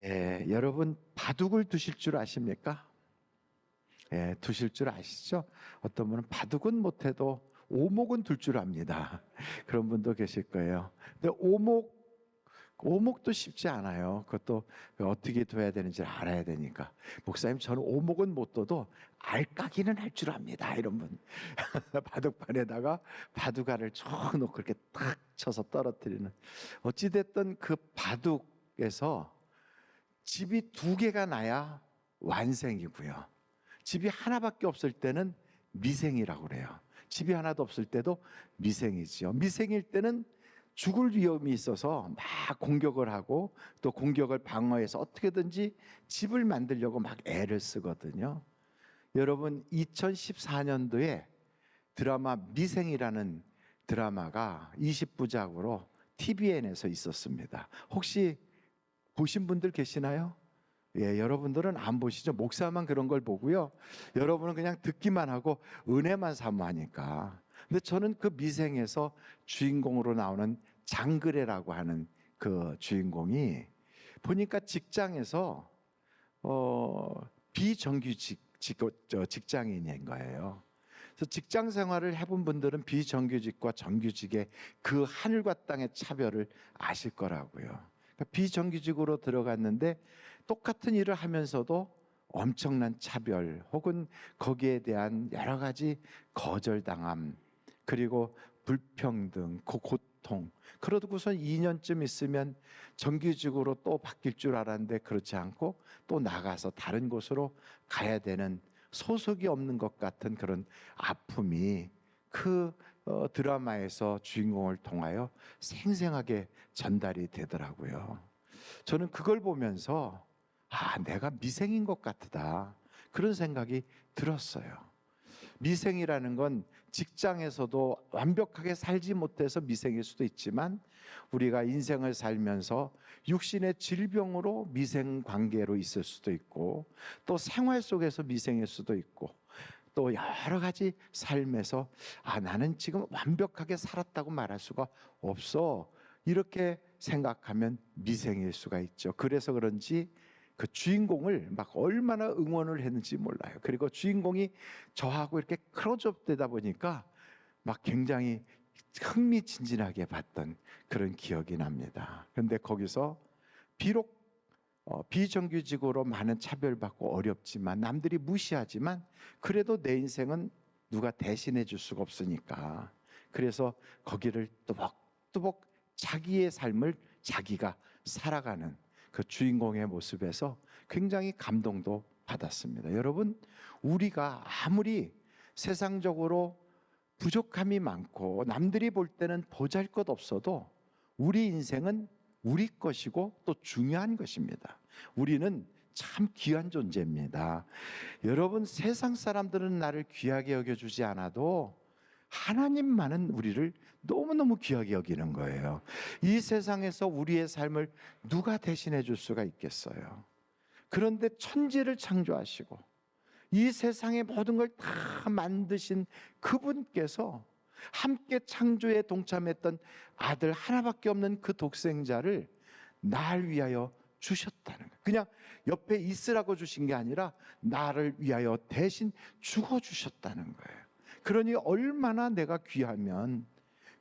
여러분 바둑을 두실 줄 아십니까? 두실 줄 아시죠? 어떤 분은 바둑은 못해도 오목은 둘 줄 압니다. 그런 분도 계실 거예요. 근데 오목도 쉽지 않아요. 그것도 어떻게 둬야 되는지 알아야 되니까. 목사님, 저는 오목은 못 둬도 알까기는 할 줄 압니다. 이런 분. 바둑판에다가 바둑알을 쭉 놓고 이렇게 탁 쳐서 떨어뜨리는. 어찌됐든 그 바둑에서 집이 두 개가 나야 완생이고요. 집이 하나밖에 없을 때는 미생이라고 그래요. 집이 하나도 없을 때도 미생이지요. 미생일 때는 죽을 위험이 있어서 막 공격을 하고 또 공격을 방어해서 어떻게든지 집을 만들려고 막 애를 쓰거든요. 여러분, 2014년도에 드라마 미생이라는 드라마가 20부작으로 TVN에서 있었습니다. 혹시 보신 분들 계시나요? 여러분들은 안 보시죠? 목사만 그런 걸 보고요. 여러분은 그냥 듣기만 하고 은혜만 사모하니까. 근데 저는 그 미생에서 주인공으로 나오는 장그래라고 하는 그 주인공이 보니까 직장에서 비정규직 직장인인 거예요. 그래서 직장 생활을 해본 분들은 비정규직과 정규직의 그 하늘과 땅의 차별을 아실 거라고요. 그러니까 비정규직으로 들어갔는데 똑같은 일을 하면서도 엄청난 차별 혹은 거기에 대한 여러 가지 거절당함, 그리고 불평등, 그 고통. 그러고서 2년쯤 있으면 정규직으로 또 바뀔 줄 알았는데 그렇지 않고 또 나가서 다른 곳으로 가야 되는, 소속이 없는 것 같은 그런 아픔이 그 드라마에서 주인공을 통하여 생생하게 전달이 되더라고요. 저는 그걸 보면서 내가 미생인 것 같다, 그런 생각이 들었어요. 미생이라는 건 직장에서도 완벽하게 살지 못해서 미생일 수도 있지만, 우리가 인생을 살면서 육신의 질병으로 미생 관계로 있을 수도 있고, 또 생활 속에서 미생일 수도 있고, 또 여러 가지 삶에서 나는 지금 완벽하게 살았다고 말할 수가 없어, 이렇게 생각하면 미생일 수가 있죠. 그래서 그런지 그 주인공을 막 얼마나 응원을 했는지 몰라요. 그리고 주인공이 저하고 이렇게 클로즈업 되다 보니까 막 굉장히 흥미진진하게 봤던 그런 기억이 납니다. 그런데 거기서 비록 비정규직으로 많은 차별받고 어렵지만, 남들이 무시하지만, 그래도 내 인생은 누가 대신해 줄 수가 없으니까, 그래서 거기를 또박또박 자기의 삶을 자기가 살아가는 그 주인공의 모습에서 굉장히 감동도 받았습니다. 여러분, 우리가 아무리 세상적으로 부족함이 많고 남들이 볼 때는 보잘것없어도 우리 인생은 우리 것이고 또 중요한 것입니다. 우리는 참 귀한 존재입니다. 여러분, 세상 사람들은 나를 귀하게 여겨주지 않아도 하나님만은 우리를 너무너무 귀하게 여기는 거예요. 이 세상에서 우리의 삶을 누가 대신해 줄 수가 있겠어요? 그런데 천지를 창조하시고 이 세상의 모든 걸 다 만드신 그분께서 함께 창조에 동참했던 아들 하나밖에 없는 그 독생자를 날 위하여 주셨다는 거예요. 그냥 옆에 있으라고 주신 게 아니라 나를 위하여 대신 죽어주셨다는 거예요. 그러니 얼마나 내가 귀하면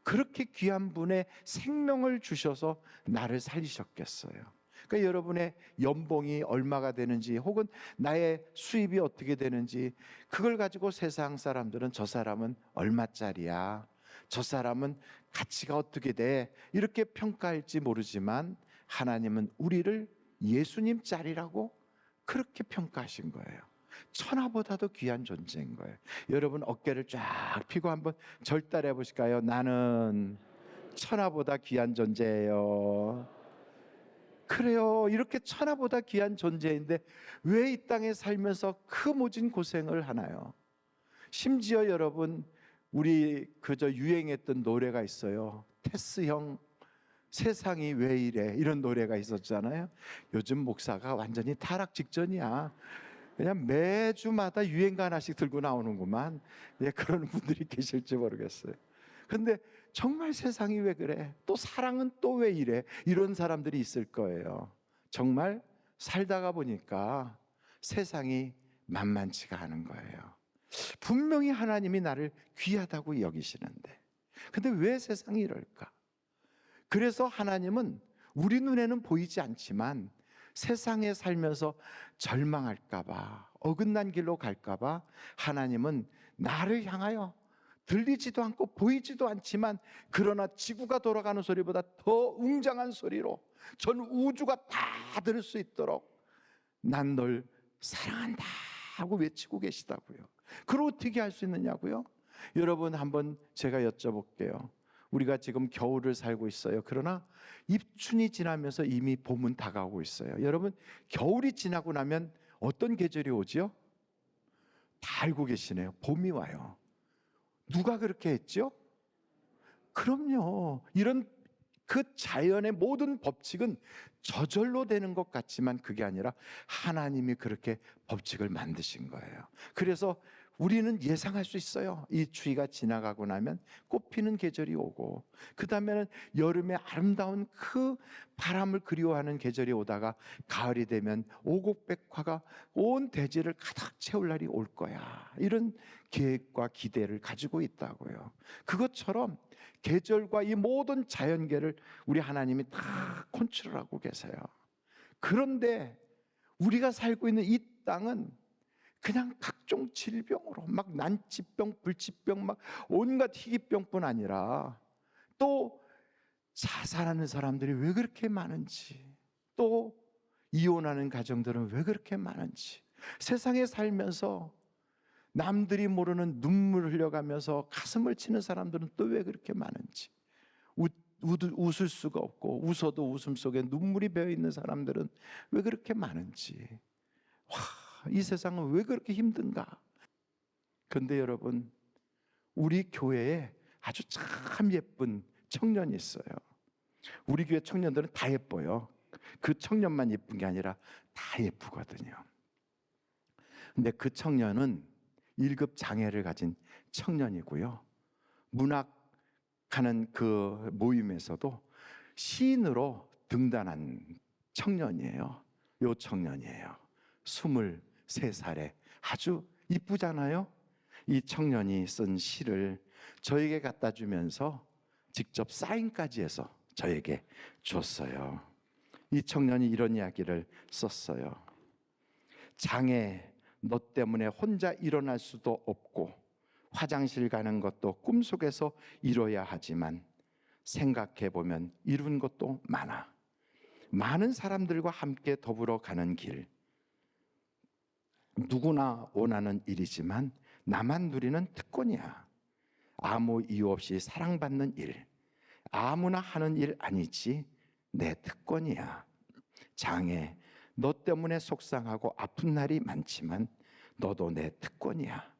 그렇게 귀한 분의 생명을 주셔서 나를 살리셨겠어요. 그러니까 여러분의 연봉이 얼마가 되는지 혹은 나의 수입이 어떻게 되는지, 그걸 가지고 세상 사람들은 저 사람은 얼마짜리야, 저 사람은 가치가 어떻게 돼, 이렇게 평가할지 모르지만, 하나님은 우리를 예수님 짤이라고 그렇게 평가하신 거예요. 천하보다도 귀한 존재인 거예요. 여러분, 어깨를 쫙 펴고 한번 절달해 보실까요? 나는 천하보다 귀한 존재예요. 그래요. 이렇게 천하보다 귀한 존재인데 왜 이 땅에 살면서 그 모진 고생을 하나요? 심지어 여러분, 우리 그저 유행했던 노래가 있어요. 테스 형, 세상이 왜 이래, 이런 노래가 있었잖아요. 요즘 목사가 완전히 타락 직전이야. 그냥 매주마다 유행가 하나씩 들고 나오는구만. 그런 분들이 계실지 모르겠어요. 근데 정말 세상이 왜 그래? 또 사랑은 또 왜 이래? 이런 사람들이 있을 거예요. 정말 살다가 보니까 세상이 만만치가 않은 거예요. 분명히 하나님이 나를 귀하다고 여기시는데, 근데 왜 세상이 이럴까? 그래서 하나님은 우리 눈에는 보이지 않지만 세상에 살면서 절망할까봐, 어긋난 길로 갈까봐 하나님은 나를 향하여 들리지도 않고 보이지도 않지만, 그러나 지구가 돌아가는 소리보다 더 웅장한 소리로 전 우주가 다 들을 수 있도록 난 널 사랑한다 하고 외치고 계시다고요. 그걸 어떻게 할 수 있느냐고요? 여러분, 한번 제가 여쭤볼게요. 우리가 지금 겨울을 살고 있어요. 그러나 입춘이 지나면서 이미 봄은 다가오고 있어요. 여러분, 겨울이 지나고 나면 어떤 계절이 오지요? 다 알고 계시네요. 봄이 와요. 누가 그렇게 했죠? 그럼요. 이런 그 자연의 모든 법칙은 저절로 되는 것 같지만 그게 아니라 하나님이 그렇게 법칙을 만드신 거예요. 그래서 우리는 예상할 수 있어요. 이 추위가 지나가고 나면 꽃 피는 계절이 오고, 그 다음에는 여름의 아름다운 그 바람을 그리워하는 계절이 오다가 가을이 되면 오곡백화가 온 대지를 가득 채울 날이 올 거야. 이런 계획과 기대를 가지고 있다고요. 그것처럼 계절과 이 모든 자연계를 우리 하나님이 다 컨트롤하고 계세요. 그런데 우리가 살고 있는 이 땅은 그냥 각종 질병으로 막 난치병, 불치병, 막 온갖 희귀병뿐 아니라 또 자살하는 사람들이 왜 그렇게 많은지, 또 이혼하는 가정들은 왜 그렇게 많은지, 세상에 살면서 남들이 모르는 눈물을 흘려가면서 가슴을 치는 사람들은 또 왜 그렇게 많은지, 웃을 수가 없고 웃어도 웃음 속에 눈물이 배어 있는 사람들은 왜 그렇게 많은지, 이 세상은 왜 그렇게 힘든가? 그런데 여러분, 우리 교회에 아주 참 예쁜 청년이 있어요. 우리 교회 청년들은 다 예뻐요. 그 청년만 예쁜 게 아니라 다 예쁘거든요. 근데 그 청년은 1급 장애를 가진 청년이고요. 문학하는 그 모임에서도 시인으로 등단한 청년이에요. 요 청년이에요. 23살에 아주 이쁘잖아요. 이 청년이 쓴 시를 저에게 갖다 주면서 직접 사인까지 해서 저에게 줬어요. 이 청년이 이런 이야기를 썼어요. 장애, 너 때문에 혼자 일어날 수도 없고 화장실 가는 것도 꿈속에서 이뤄야 하지만 생각해보면 이룬 것도 많아. 많은 사람들과 함께 더불어 가는 길, 누구나 원하는 일이지만 나만 누리는 특권이야. 아무 이유 없이 사랑받는 일, 아무나 하는 일 아니지, 내 특권이야. 장애, 너 때문에 속상하고 아픈 날이 많지만 너도 내 특권이야.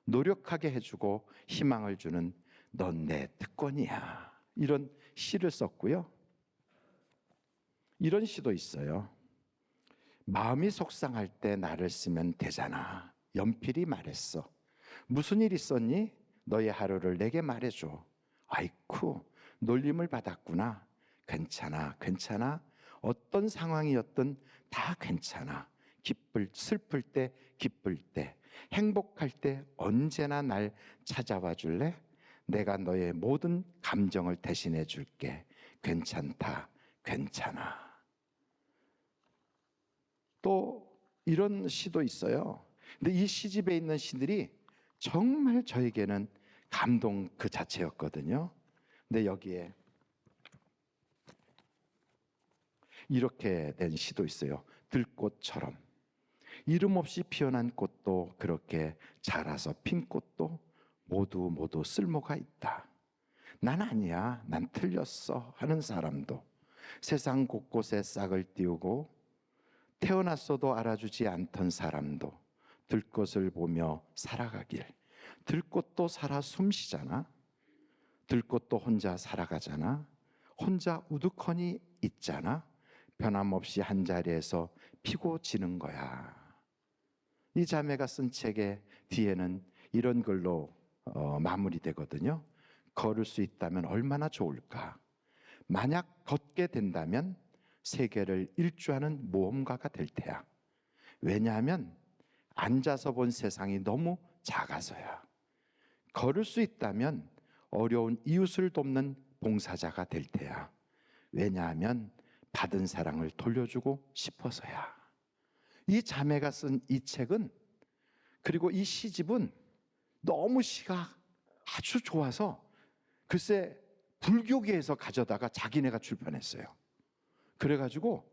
노력하게 해주고 희망을 주는 넌 내 특권이야. 이런 시를 썼고요. 이런 시도 있어요. 마음이 속상할 때 나를 쓰면 되잖아. 연필이 말했어. 무슨 일 있었니? 너의 하루를 내게 말해줘. 아이쿠, 놀림을 받았구나. 괜찮아, 괜찮아. 어떤 상황이었든 다 괜찮아. 슬플 때, 기쁠 때, 행복할 때 언제나 날 찾아와 줄래? 내가 너의 모든 감정을 대신해 줄게. 괜찮다, 괜찮아. 또 이런 시도 있어요. 근데 이 시집에 있는 시들이 정말 저에게는 감동 그 자체였거든요. 근데 여기에 이렇게 된 시도 있어요. 들꽃처럼 이름 없이 피어난 꽃도 그렇게 자라서 핀 꽃도 모두 쓸모가 있다. 난 아니야, 난 틀렸어 하는 사람도, 세상 곳곳에 싹을 틔우고 태어났어도 알아주지 않던 사람도 들꽃을 보며 살아가길. 들꽃도 살아 숨쉬잖아. 들꽃도 혼자 살아가잖아. 혼자 우두커니 있잖아. 변함없이 한 자리에서 피고 지는 거야. 이 자매가 쓴 책의 뒤에는 이런 글로 마무리되거든요. 걸을 수 있다면 얼마나 좋을까. 만약 걷게 된다면 세계를 일주하는 모험가가 될 테야. 왜냐하면 앉아서 본 세상이 너무 작아서야. 걸을 수 있다면 어려운 이웃을 돕는 봉사자가 될 테야. 왜냐하면 받은 사랑을 돌려주고 싶어서야. 이 자매가 쓴 이 책은, 그리고 이 시집은 너무 시가 아주 좋아서 글쎄 불교계에서 가져다가 자기네가 출판했어요. 그래가지고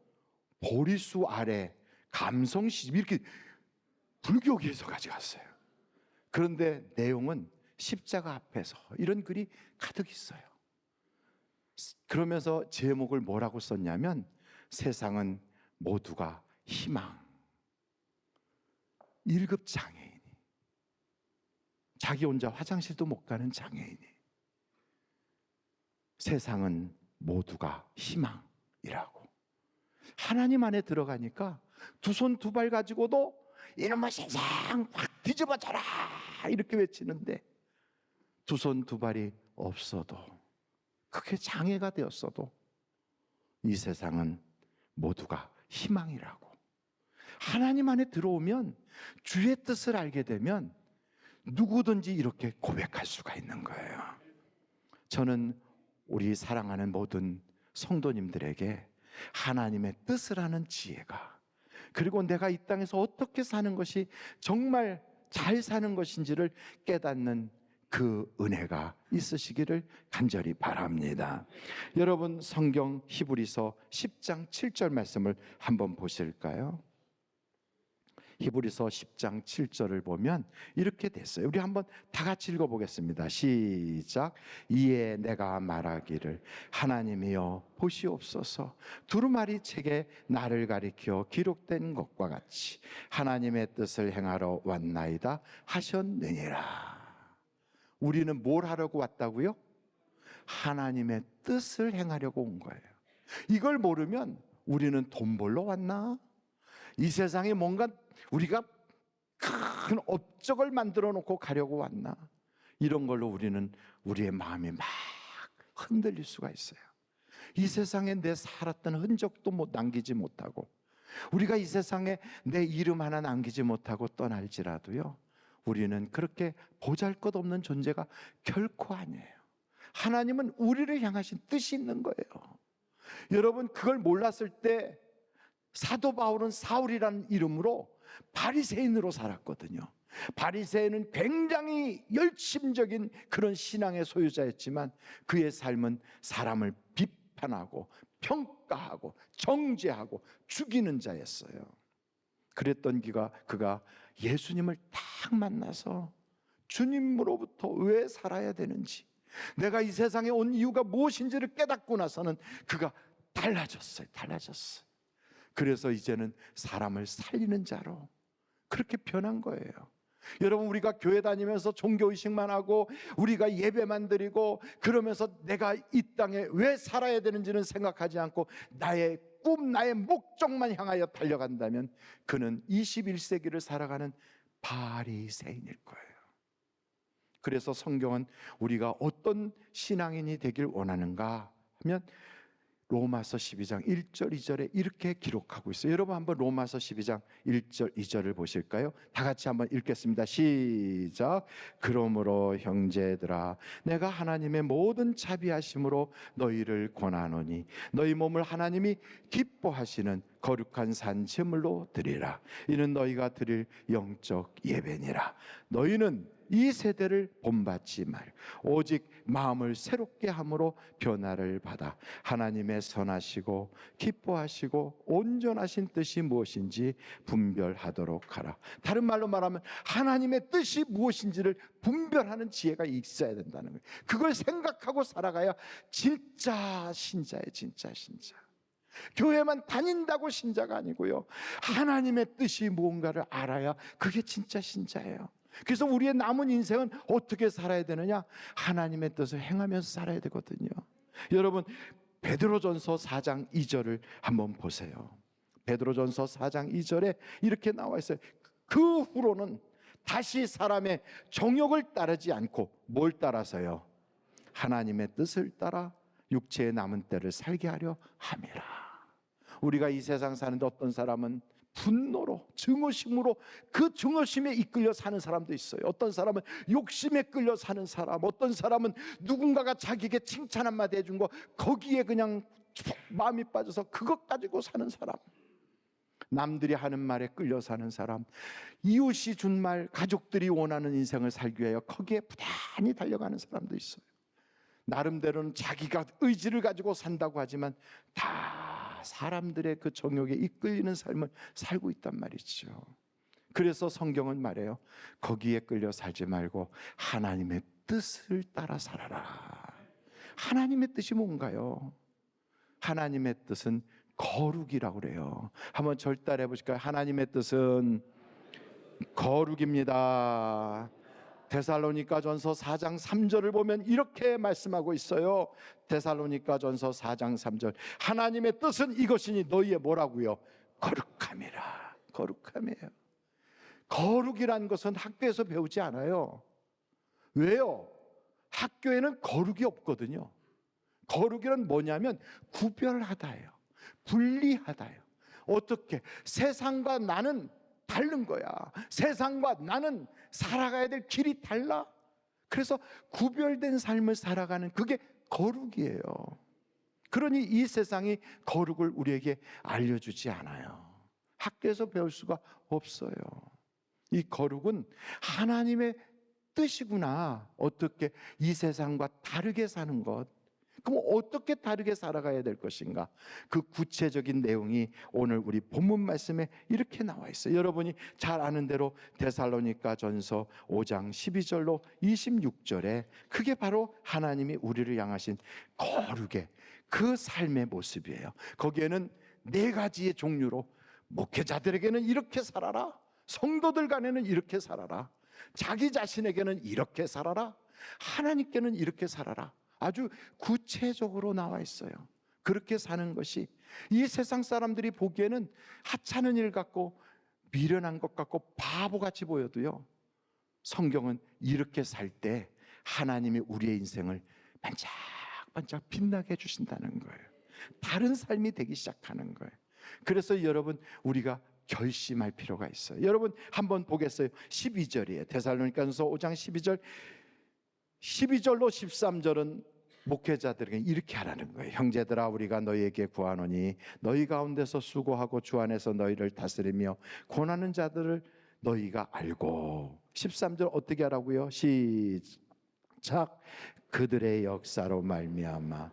보리수 아래 감성 시집, 이렇게 불교계에서 가져갔어요. 그런데 내용은 십자가 앞에서 이런 글이 가득 있어요. 그러면서 제목을 뭐라고 썼냐면, 세상은 모두가 희망. 1급 장애인이, 자기 혼자 화장실도 못 가는 장애인이, 세상은 모두가 희망이라고. 하나님 안에 들어가니까 두 손 두 발 가지고도 이놈의 세상 확 뒤집어져라 이렇게 외치는데, 두 손 두 발이 없어도, 그게 장애가 되었어도 이 세상은 모두가 희망이라고. 하나님 안에 들어오면, 주의 뜻을 알게 되면 누구든지 이렇게 고백할 수가 있는 거예요. 저는 우리 사랑하는 모든 성도님들에게 하나님의 뜻을 아는 지혜가, 그리고 내가 이 땅에서 어떻게 사는 것이 정말 잘 사는 것인지를 깨닫는 그 은혜가 있으시기를 간절히 바랍니다. 여러분, 성경 히브리서 10장 7절 말씀을 한번 보실까요? 히브리서 10장 7절을 보면 이렇게 됐어요. 우리 한번 다 같이 읽어보겠습니다. 시작. 이에 내가 말하기를, 하나님이여 보시옵소서, 두루마리 책에 나를 가리켜 기록된 것과 같이 하나님의 뜻을 행하러 왔나이다 하셨느니라. 우리는 뭘 하려고 왔다고요? 하나님의 뜻을 행하려고 온 거예요. 이걸 모르면 우리는 돈 벌러 왔나? 이 세상에 뭔가 우리가 큰 업적을 만들어 놓고 가려고 왔나? 이런 걸로 우리는 우리의 마음이 막 흔들릴 수가 있어요. 이 세상에 내 살았던 흔적도 남기지 못하고, 우리가 이 세상에 내 이름 하나 남기지 못하고 떠날지라도요, 우리는 그렇게 보잘것없는 존재가 결코 아니에요. 하나님은 우리를 향하신 뜻이 있는 거예요. 여러분, 그걸 몰랐을 때 사도 바울은 사울이라는 이름으로 바리새인으로 살았거든요. 바리새인은 굉장히 열심적인 그런 신앙의 소유자였지만, 그의 삶은 사람을 비판하고 평가하고 정죄하고 죽이는 자였어요. 그랬던 그가 예수님을 딱 만나서 주님으로부터 왜 살아야 되는지, 내가 이 세상에 온 이유가 무엇인지를 깨닫고 나서는 그가 달라졌어요. 그래서 이제는 사람을 살리는 자로 그렇게 변한 거예요. 여러분, 우리가 교회 다니면서 종교의식만 하고 우리가 예배만 드리고 그러면서 내가 이 땅에 왜 살아야 되는지는 생각하지 않고 나의 꿈, 나의 목적만 향하여 달려간다면 그는 21세기를 살아가는 바리새인일 거예요. 그래서 성경은 우리가 어떤 신앙인이 되길 원하는가 하면 로마서 12장 1절 2절에 이렇게 기록하고 있어요. 여러분, 한번 로마서 12장 1절 2절을 보실까요? 다 같이 한번 읽겠습니다. 시작. 그러므로 형제들아, 내가 하나님의 모든 자비하심으로 너희를 권하노니 너희 몸을 하나님이 기뻐하시는 거룩한 산 제물로 드리라. 이는 너희가 드릴 영적 예배니라. 너희는 이 세대를 본받지 말, 오직 마음을 새롭게 함으로 변화를 받아 하나님의 선하시고 기뻐하시고 온전하신 뜻이 무엇인지 분별하도록 하라. 다른 말로 말하면 하나님의 뜻이 무엇인지를 분별하는 지혜가 있어야 된다는 거예요. 그걸 생각하고 살아가야 진짜 신자예요. 진짜 신자. 교회만 다닌다고 신자가 아니고요, 하나님의 뜻이 무언가를 알아야 그게 진짜 신자예요. 그래서 우리의 남은 인생은 어떻게 살아야 되느냐? 하나님의 뜻을 행하면서 살아야 되거든요. 여러분, 베드로전서 4장 2절을 한번 보세요. 베드로전서 4장 2절에 이렇게 나와 있어요. 그 후로는 다시 사람의 정욕을 따르지 않고 뭘 따라서요? 하나님의 뜻을 따라 육체의 남은 때를 살게 하려 함이라. 우리가 이 세상 사는데 어떤 사람은 분노로, 증오심으로, 그 증오심에 이끌려 사는 사람도 있어요. 어떤 사람은 욕심에 끌려 사는 사람, 어떤 사람은 누군가가 자기에게 칭찬 한마디 해준 거 거기에 그냥 마음이 빠져서 그것 가지고 사는 사람, 남들이 하는 말에 끌려 사는 사람, 이웃이 준 말, 가족들이 원하는 인생을 살기 위하여 거기에 부단히 달려가는 사람도 있어요. 나름대로는 자기가 의지를 가지고 산다고 하지만 다 사람들의 그 정욕에 이끌리는 삶을 살고 있단 말이죠. 그래서 성경은 말해요. 거기에 끌려 살지 말고 하나님의 뜻을 따라 살아라. 하나님의 뜻이 뭔가요? 하나님의 뜻은 거룩이라고 그래요. 한번 절달해 보실까요? 하나님의 뜻은 거룩입니다. 데살로니가전서 4장 3절을 보면 이렇게 말씀하고 있어요. 데살로니가전서 4장 3절, 하나님의 뜻은 이것이니 너희의 뭐라고요? 거룩함이라. 거룩함이에요. 거룩이란 것은 학교에서 배우지 않아요. 왜요? 학교에는 거룩이 없거든요. 거룩이란 뭐냐면 구별하다예요. 분리하다예요. 어떻게? 세상과 나는 다른 거야. 세상과 나는 살아가야 될 길이 달라. 그래서 구별된 삶을 살아가는 그게 거룩이에요. 그러니 이 세상이 거룩을 우리에게 알려주지 않아요. 학교에서 배울 수가 없어요. 이 거룩은 하나님의 뜻이구나. 어떻게 이 세상과 다르게 사는 것, 그럼 어떻게 다르게 살아가야 될 것인가? 그 구체적인 내용이 오늘 우리 본문 말씀에 이렇게 나와 있어요. 여러분이 잘 아는 대로 데살로니가전서 5장 12절로 26절에 그게 바로 하나님이 우리를 향하신 거룩의 그 삶의 모습이에요. 거기에는 네 가지의 종류로, 목회자들에게는 이렇게 살아라, 성도들 간에는 이렇게 살아라, 자기 자신에게는 이렇게 살아라, 하나님께는 이렇게 살아라, 아주 구체적으로 나와 있어요. 그렇게 사는 것이 이 세상 사람들이 보기에는 하찮은 일 같고 미련한 것 같고 바보같이 보여도요, 성경은 이렇게 살 때 하나님이 우리의 인생을 반짝반짝 빛나게 해주신다는 거예요. 다른 삶이 되기 시작하는 거예요. 그래서 여러분, 우리가 결심할 필요가 있어요. 여러분 한번 보겠어요. 12절이에요. 데살로니가전서 5장 12절, 12절로 13절은 목회자들에게 이렇게 하라는 거예요. 형제들아, 우리가 너희에게 구하노니 너희 가운데서 수고하고 주 안에서 너희를 다스리며 고난하는 자들을 너희가 알고. 13절 어떻게 하라고요? 시작. 그들의 역사로 말미암아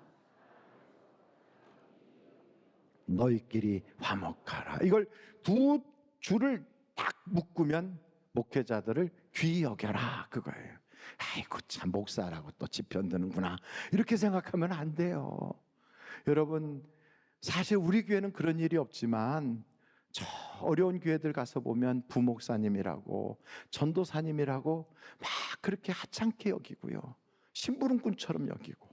너희끼리 화목하라. 이걸 두 줄을 딱 묶으면 목회자들을 귀히 여겨라 그거예요. 아이고 참, 목사라고 또 지편드는구나, 이렇게 생각하면 안 돼요. 여러분, 사실 우리 교회는 그런 일이 없지만 저 어려운 교회들 가서 보면 부목사님이라고 전도사님이라고 막 그렇게 하찮게 여기고요, 심부름꾼처럼 여기고,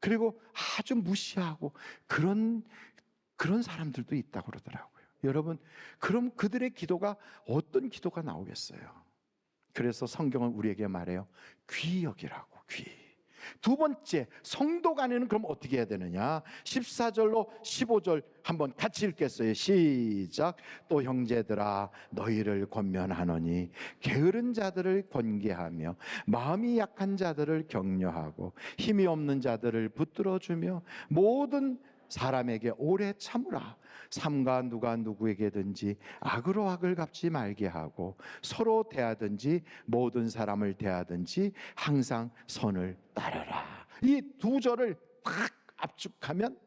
그리고 아주 무시하고 그런 사람들도 있다고 그러더라고요. 여러분, 그럼 그들의 기도가 어떤 기도가 나오겠어요? 그래서 성경은 우리에게 말해요. 귀히 여기라고, 귀히. 두 번째, 성도 간에는 그럼 어떻게 해야 되느냐? 14절로 15절 한번 같이 읽겠어요. 시작. 또 형제들아, 너희를 권면하노니 게으른 자들을 권계하며 마음이 약한 자들을 격려하고 힘이 없는 자들을 붙들어주며 모든 사람에게 오래 참으라. 삼가 누가 누구에게든지 악으로 악을 갚지 말게 하고 서로 대하든지 모든 사람을 대하든지 항상 선을 따르라. 이 두 절을 딱 압축하면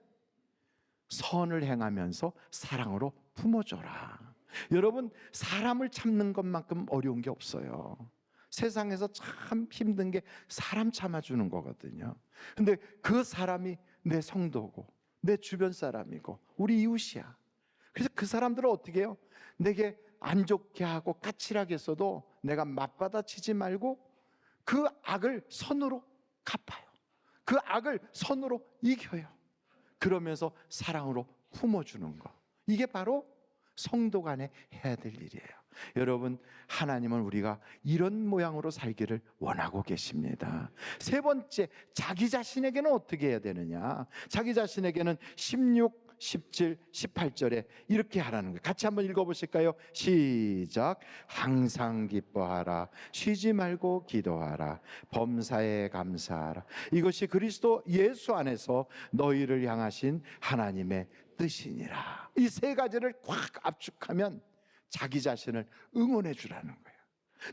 선을 행하면서 사랑으로 품어줘라. 여러분, 사람을 참는 것만큼 어려운 게 없어요. 세상에서 참 힘든 게 사람 참아주는 거거든요. 근데 그 사람이 내 성도고 내 주변 사람이고 우리 이웃이야. 그래서 그 사람들을 어떻게 해요? 내게 안 좋게 하고 까칠하게 써도 내가 맞받아치지 말고 그 악을 선으로 갚아요. 그 악을 선으로 이겨요. 그러면서 사랑으로 품어주는 거, 이게 바로 성도 간에 해야 될 일이에요. 여러분, 하나님은 우리가 이런 모양으로 살기를 원하고 계십니다. 세 번째, 자기 자신에게는 어떻게 해야 되느냐? 자기 자신에게는 16, 17, 18절에 이렇게 하라는 거예요. 같이 한번 읽어보실까요? 시작. 항상 기뻐하라. 쉬지 말고 기도하라. 범사에 감사하라. 이것이 그리스도 예수 안에서 너희를 향하신 하나님의 뜻이니라. 이 세 가지를 꽉 압축하면 자기 자신을 응원해 주라는 거예요.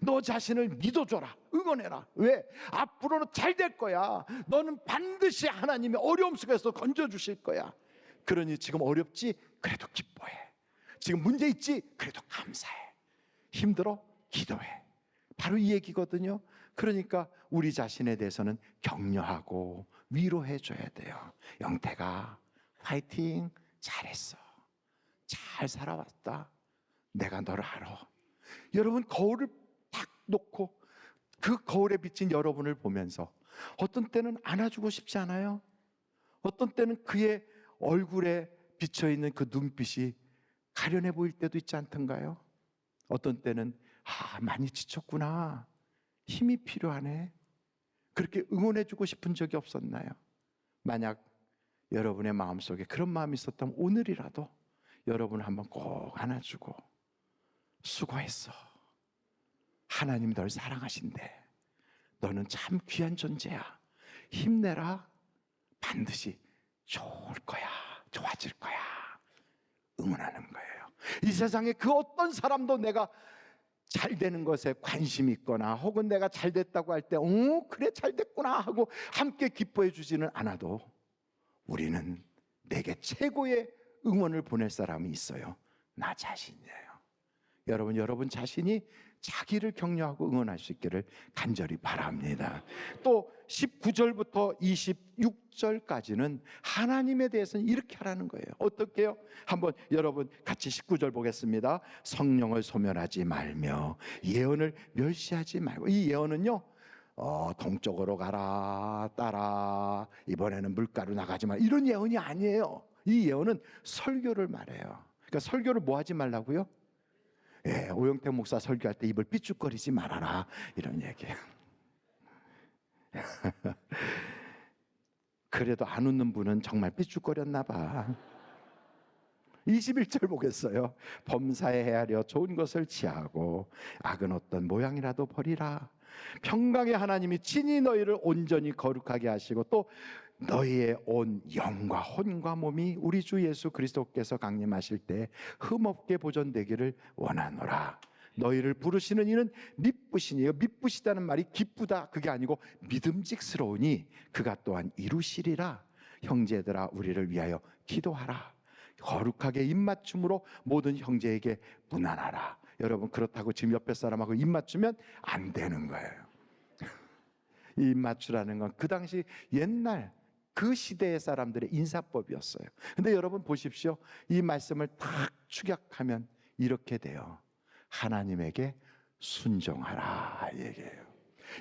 너 자신을 믿어줘라. 응원해라. 왜? 앞으로는 잘 될 거야. 너는 반드시 하나님의 어려움 속에서 건져주실 거야. 그러니 지금 어렵지? 그래도 기뻐해. 지금 문제 있지? 그래도 감사해. 힘들어? 기도해. 바로 이 얘기거든요. 그러니까 우리 자신에 대해서는 격려하고 위로해 줘야 돼요. 영태가 파이팅, 잘했어. 잘 살아왔다. 내가 너를 알아. 여러분, 거울을 딱 놓고 그 거울에 비친 여러분을 보면서 어떤 때는 안아주고 싶지 않아요? 어떤 때는 그의 얼굴에 비쳐있는 그 눈빛이 가련해 보일 때도 있지 않던가요? 어떤 때는 많이 지쳤구나, 힘이 필요하네, 그렇게 응원해주고 싶은 적이 없었나요? 만약 여러분의 마음속에 그런 마음이 있었다면 오늘이라도 여러분 한번 꼭 안아주고, 수고했어, 하나님 널 사랑하신대, 너는 참 귀한 존재야, 힘내라, 반드시 좋을 거야, 좋아질 거야, 응원하는 거예요. 이 세상에 그 어떤 사람도 내가 잘 되는 것에 관심이 있거나 혹은 내가 잘 됐다고 할 때 그래 잘 됐구나 하고 함께 기뻐해 주지는 않아도 우리는 내게 최고의 응원을 보낼 사람이 있어요. 나 자신이에요. 여러분 자신이 자기를 격려하고 응원할 수 있기를 간절히 바랍니다. 또 19절부터 26절까지는 하나님에 대해서는 이렇게 하라는 거예요. 어떻게 해요? 한번 여러분 같이 19절 보겠습니다. 성령을 소멸하지 말며 예언을 멸시하지 말고. 이 예언은요, 동쪽으로 가라, 따라, 이번에는 물가로 나가지 마, 이런 예언이 아니에요. 이 예언은 설교를 말해요. 그러니까 설교를 뭐 하지 말라고요? 오영택 목사 설교할 때 입을 삐죽거리지 말아라, 이런 얘기예요. 그래도 안 웃는 분은 정말 삐죽거렸나 봐. 21절 보겠어요. 범사에 헤아려 좋은 것을 취하고 악은 어떤 모양이라도 버리라. 평강의 하나님이 친히 너희를 온전히 거룩하게 하시고 또 너희의 온 영과 혼과 몸이 우리 주 예수 그리스도께서 강림하실 때 흠없게 보존되기를 원하노라. 너희를 부르시는 이는 미쁘시니요, 미쁘시다는 말이 기쁘다 그게 아니고 믿음직스러우니 그가 또한 이루시리라. 형제들아, 우리를 위하여 기도하라. 거룩하게 입맞춤으로 모든 형제에게 무난하라. 여러분, 그렇다고 지금 옆에 사람하고 입맞추면 안 되는 거예요. 이 입맞추라는 건 그 당시 옛날 그 시대의 사람들의 인사법이었어요. 근데 여러분 보십시오. 이 말씀을 딱 축약하면 이렇게 돼요. 하나님에게 순종하라 얘기해요.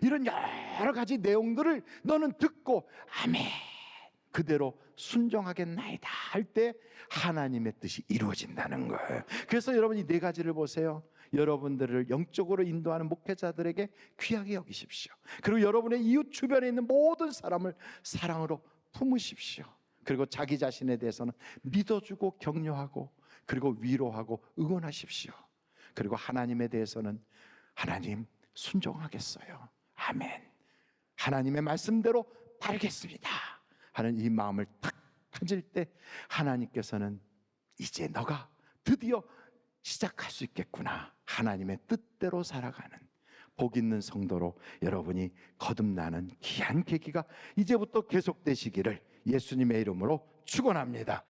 이런 여러 가지 내용들을 너는 듣고 아멘 그대로 순종하겠나이다 할 때 하나님의 뜻이 이루어진다는 거예요. 그래서 여러분 이 네 가지를 보세요. 여러분들을 영적으로 인도하는 목회자들에게 귀하게 여기십시오. 그리고 여러분의 이웃 주변에 있는 모든 사람을 사랑으로 품으십시오. 그리고 자기 자신에 대해서는 믿어주고 격려하고 그리고 위로하고 응원하십시오. 그리고 하나님에 대해서는 하나님 순종하겠어요, 아멘, 하나님의 말씀대로 따르겠습니다 하는 이 마음을 딱 가질 때 하나님께서는 이제 너가 드디어 시작할 수 있겠구나, 하나님의 뜻대로 살아가는 복 있는 성도로 여러분이 거듭나는 귀한 계기가 이제부터 계속되시기를 예수님의 이름으로 축원합니다.